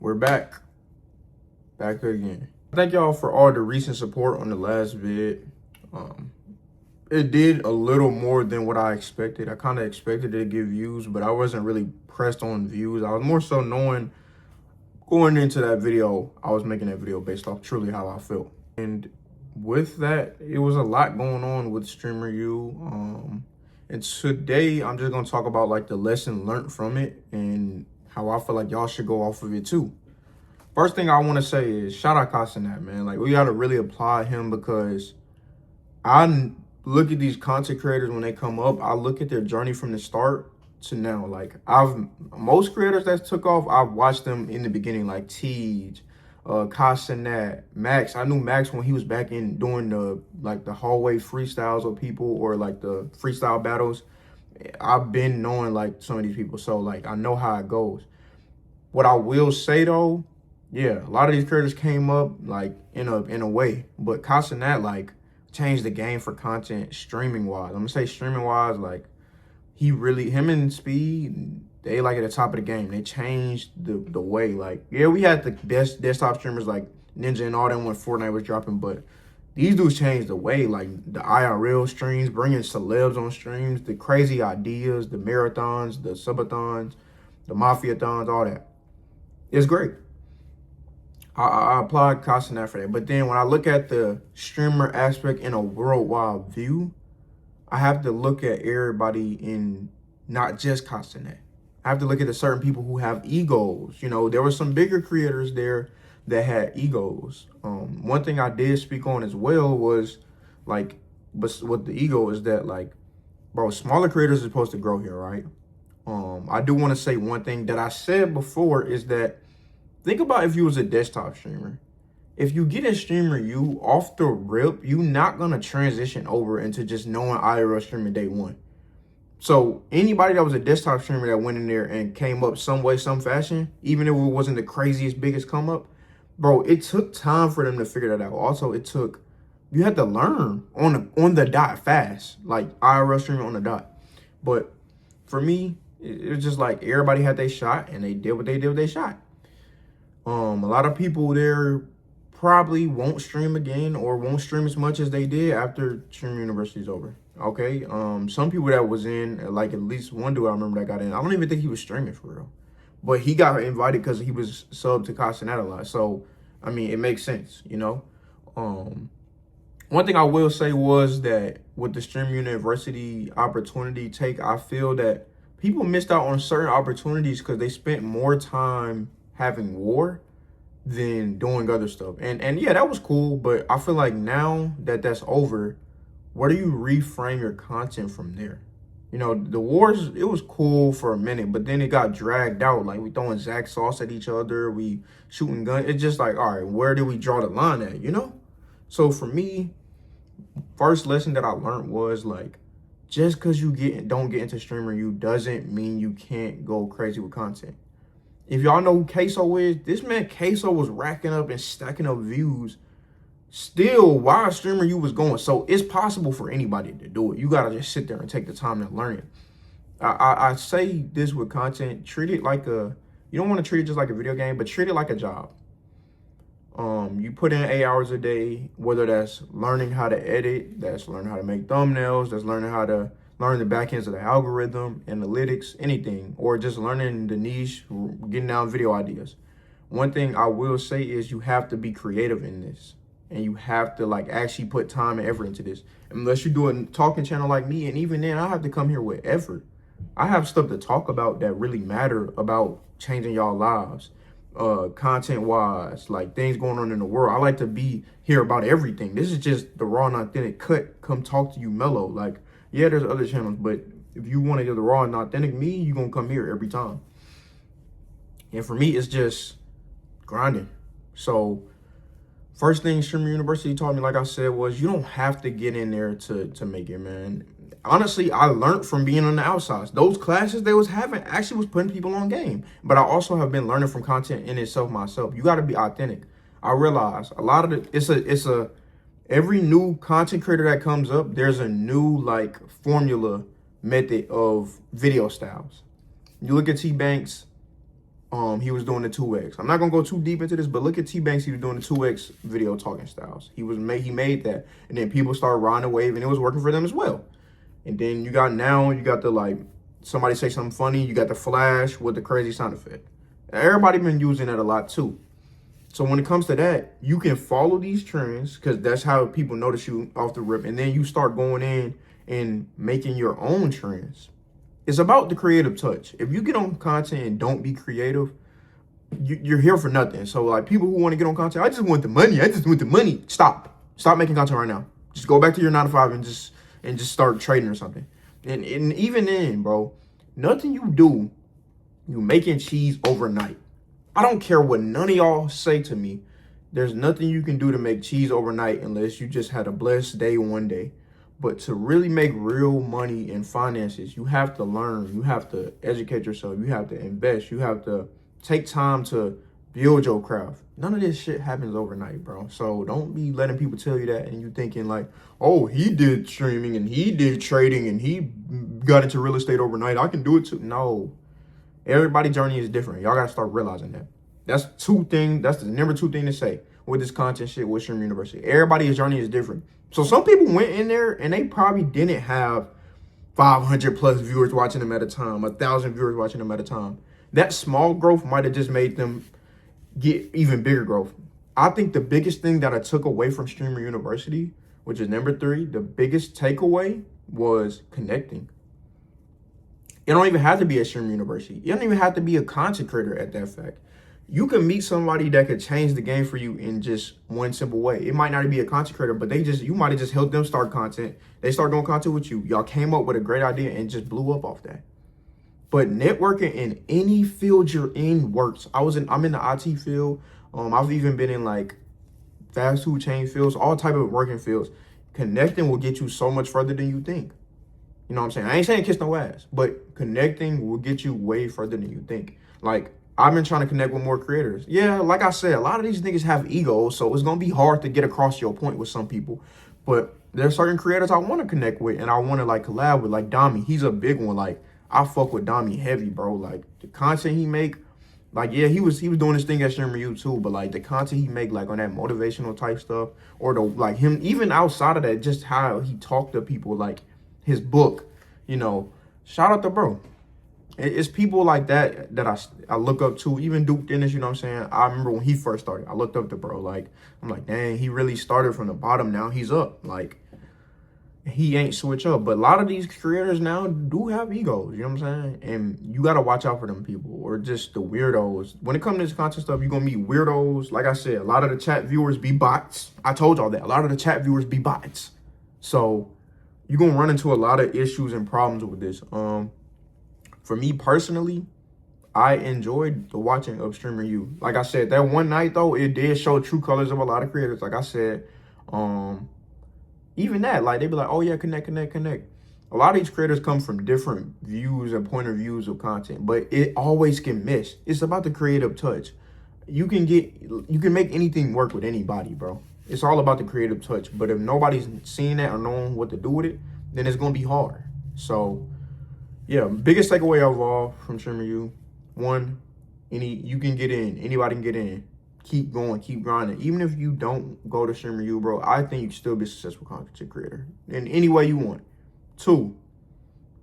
We're back again. Thank y'all for all the recent support on the last vid. It did a little more than what I expected. I kind of expected it to get views, but I wasn't really pressed on views. I was more so knowing going into that video, I was making that video based off truly how I felt. And with that, it was a lot going on with StreamerU. And today I'm just gonna talk about like the lesson learned from it and how I feel like y'all should go off of it too. First thing I want to say is shout out Castanet, man. Like, we got to really applaud him because I look at these content creators when they come up. I look at their journey from the start to now. Like, most creators that took off, I've watched them in the beginning, like Tej, Castanet, Max. I knew Max when he was back in doing the hallway freestyles with people or like the freestyle battles. I've been knowing like some of these people, so like I know how it goes. What I will say though, yeah, a lot of these creators came up like in a way, but Castanet like changed the game for content streaming wise. I'm gonna say streaming wise, like him and Speed, they like at the top of the game. They changed the way. Like, yeah, we had the best desktop streamers like Ninja and all them when Fortnite was dropping, but these dudes changed the way. Like the IRL streams, bringing celebs on streams, the crazy ideas, the marathons, the subathons, the mafia-thons, all that. It's great. I applaud Castanet for that. But then when I look at the streamer aspect in a worldwide view, I have to look at everybody in not just Castanet. I have to look at the certain people who have egos. You know, there were some bigger creators there that had egos. One thing I did speak on as well was like, but with the ego is that like, bro, smaller creators are supposed to grow here, right? I do want to say one thing that I said before is that think about if you was a desktop streamer. If you get a StreamerU off the rip, you're not going to transition over into just knowing IRL streaming day one. So anybody that was a desktop streamer that went in there and came up some way, some fashion, even if it wasn't the craziest, biggest come up, bro, it took time for them to figure that out. Also, you had to learn on the dot fast, like IRL streaming on the dot. But for me, it was just like everybody had their shot and they did what they did with their shot. A lot of people there probably won't stream again or won't stream as much as they did after StreamerUniversity is over. Okay. Some people that was in, like at least one dude I remember that got in. I don't even think he was streaming for real, but he got invited because he was subbed to Castanet a lot. So I mean, it makes sense, you know. One thing I will say was that with the StreamerUniversity opportunity take, I feel that people missed out on certain opportunities because they spent more time having war than doing other stuff. And yeah, that was cool, but I feel like now that that's over, where do you reframe your content from there? You know, the wars, it was cool for a minute, but then it got dragged out. Like, we throwing Zach sauce at each other, we shooting guns. It's just like, all right, where do we draw the line at, you know? So for me, first lesson that I learned was like, just because you don't get into StreamerU doesn't mean you can't go crazy with content. If y'all know who Queso is, this man Queso was racking up and stacking up views still while StreamerU was going. So it's possible for anybody to do it. You got to just sit there and take the time to learn it. I say this with content, treat it like you don't want to treat it just like a video game, but treat it like a job. You put in 8 hours a day, whether that's learning how to edit, that's learning how to make thumbnails, that's learning how to learn the back ends of the algorithm, analytics, anything, or just learning the niche, getting down video ideas. One thing I will say is you have to be creative in this, and you have to like actually put time and effort into this. Unless you do a talking channel like me, and even then I have to come here with effort. I have stuff to talk about that really matter about changing y'all lives, content wise, like things going on in the world. I like to be here about everything. This is just the raw and authentic cut. Come talk to you mellow. Like, yeah, there's other channels, but if you want to hear the raw and authentic me, you're going to come here every time. And for me, it's just grinding. So first thing StreamerUniversity taught me, like I said, was you don't have to get in there to make it, man. Honestly, I learned from being on the outsides. Those classes they was having actually was putting people on game. But I also have been learning from content in itself myself. You got to be authentic. I realize a lot of it, every new content creator that comes up, there's a new like formula method of video styles. You look at T Banks, he was doing the 2X. I'm not gonna go too deep into this, but look at T-Banks. He was doing the 2X video talking styles. He made that, and then people started riding the wave, and it was working for them as well. And then you got the like somebody say something funny. You got the flash with the crazy sound effect. Everybody been using that a lot too. So when it comes to that, you can follow these trends because that's how people notice you off the rip, and then you start going in and making your own trends. It's about the creative touch. If you get on content and don't be creative, you're here for nothing. So like people who want to get on content, I just want the money. Stop making content right now. Just go back to your 9 to 5 and just start trading or something. And even then, bro, nothing you do, you making cheese overnight. I don't care what none of y'all say to me. There's nothing you can do to make cheese overnight unless you just had a blessed day one day. But to really make real money in finances, you have to learn. You have to educate yourself. You have to invest. You have to take time to build your craft. None of this shit happens overnight, bro. So don't be letting people tell you that and you thinking like, oh, he did streaming and he did trading and he got into real estate overnight. I can do it too. No. Everybody's journey is different. Y'all got to start realizing that. That's the number 2 thing to say with this content shit with Streamer University. Everybody's journey is different. So some people went in there and they probably didn't have 500 plus viewers watching them at a time, 1,000 viewers watching them at a time. That small growth might have just made them get even bigger growth. I think the biggest thing that I took away from Streamer University, which is number 3, the biggest takeaway was connecting. It don't even have to be a Streamer University. You don't even have to be a content creator at that fact. You can meet somebody that could change the game for you in just one simple way. It might not be a content creator, but you might have just helped them start content. They start doing content with you. Y'all came up with a great idea and just blew up off that. But networking in any field you're in works. I'm in the IT field. I've even been in like fast food chain fields, all type of working fields. Connecting will get you so much further than you think. You know what I'm saying? I ain't saying kiss no ass, but connecting will get you way further than you think. Like, I've been trying to connect with more creators. Yeah, like I said, a lot of these niggas have egos, so it's going to be hard to get across your point with some people. But there's certain creators I want to connect with and I want to like collab with, like Dami. He's a big one. Like, I fuck with Dami heavy, bro. Like, the content he make, like, yeah, he was doing his thing at Streamer U too, but like the content he make, like on that motivational type stuff, or the like him, even outside of that, just how he talked to people, like his book, you know, shout out to bro. It's people like that that I look up to. Even Duke Dennis, you know what I'm saying? I remember when he first started, I looked up to bro. Like, I'm like, dang, he really started from the bottom. Now he's up. Like, he ain't switch up. But a lot of these creators now do have egos, you know what I'm saying? And you got to watch out for them people, or just the weirdos. When it comes to this content stuff, you're going to meet weirdos. Like I said, a lot of the chat viewers be bots. I told y'all that. A lot of the chat viewers be bots. So you're going to run into a lot of issues and problems with this. For me personally, I enjoyed the watching of Streamer U. Like I said, that one night though, it did show true colors of a lot of creators. Like I said, even that, like they be like, oh yeah, connect. A lot of these creators come from different views and point of views of content, but it always can miss. It's about the creative touch. You can make anything work with anybody, bro. It's all about the creative touch. But if nobody's seeing that or knowing what to do with it, then it's gonna be hard. So yeah, biggest takeaway overall from Streamer U, one, you can get in. Anybody can get in. Keep going, keep grinding. Even if you don't go to Streamer U, bro, I think you can still be a successful content creator in any way you want. 2,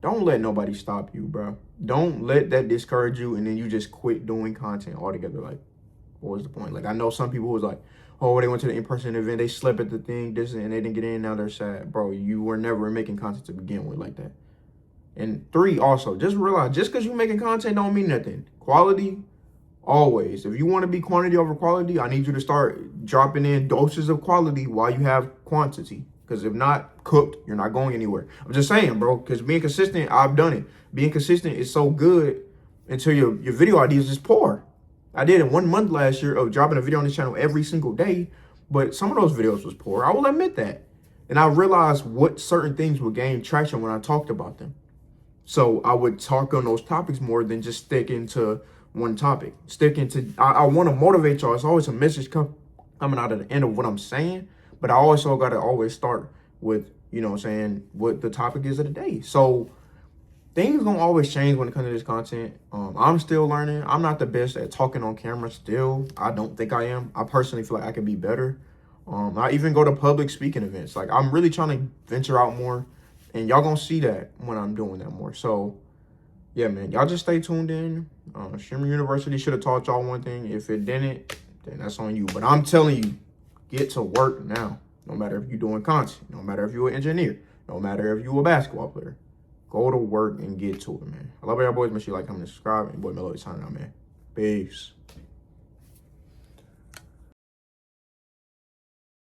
don't let nobody stop you, bro. Don't let that discourage you and then you just quit doing content altogether. Like, what was the point? Like, I know some people was like, oh, they went to the in-person event, they slept at the thing, this, and they didn't get in, now they're sad. Bro, you were never making content to begin with like that. And 3, also, just realize, just because you're making content don't mean nothing. Quality, always. If you want to be quantity over quality, I need you to start dropping in doses of quality while you have quantity. Because if not, cooked, you're not going anywhere. I'm just saying, bro, because being consistent, I've done it. Being consistent is so good until your video ideas is poor. I did it 1 month last year of dropping a video on this channel every single day, but some of those videos was poor. I will admit that. And I realized what certain things would gain traction when I talked about them. So I would talk on those topics more than just sticking to one topic. I want to motivate y'all. It's always a message coming out at the end of what I'm saying, but I also got to always start with, you know what I'm saying, what the topic is of the day. So things gonna always change when it comes to this content. I'm still learning. I'm not the best at talking on camera still. I don't think I am. I personally feel like I could be better. I even go to public speaking events. Like, I'm really trying to venture out more, and y'all gonna see that when I'm doing that more. So yeah, man, y'all just stay tuned in. Streamer University should have taught y'all one thing. If it didn't, then that's on you. But I'm telling you, get to work now. No matter if you're doing content, no matter if you're an engineer, no matter if you're a basketball player. Go to work and get to it, man. I love y'all boys. Make sure you like, comment, and subscribe. And boy Melody signing out, man. Peace.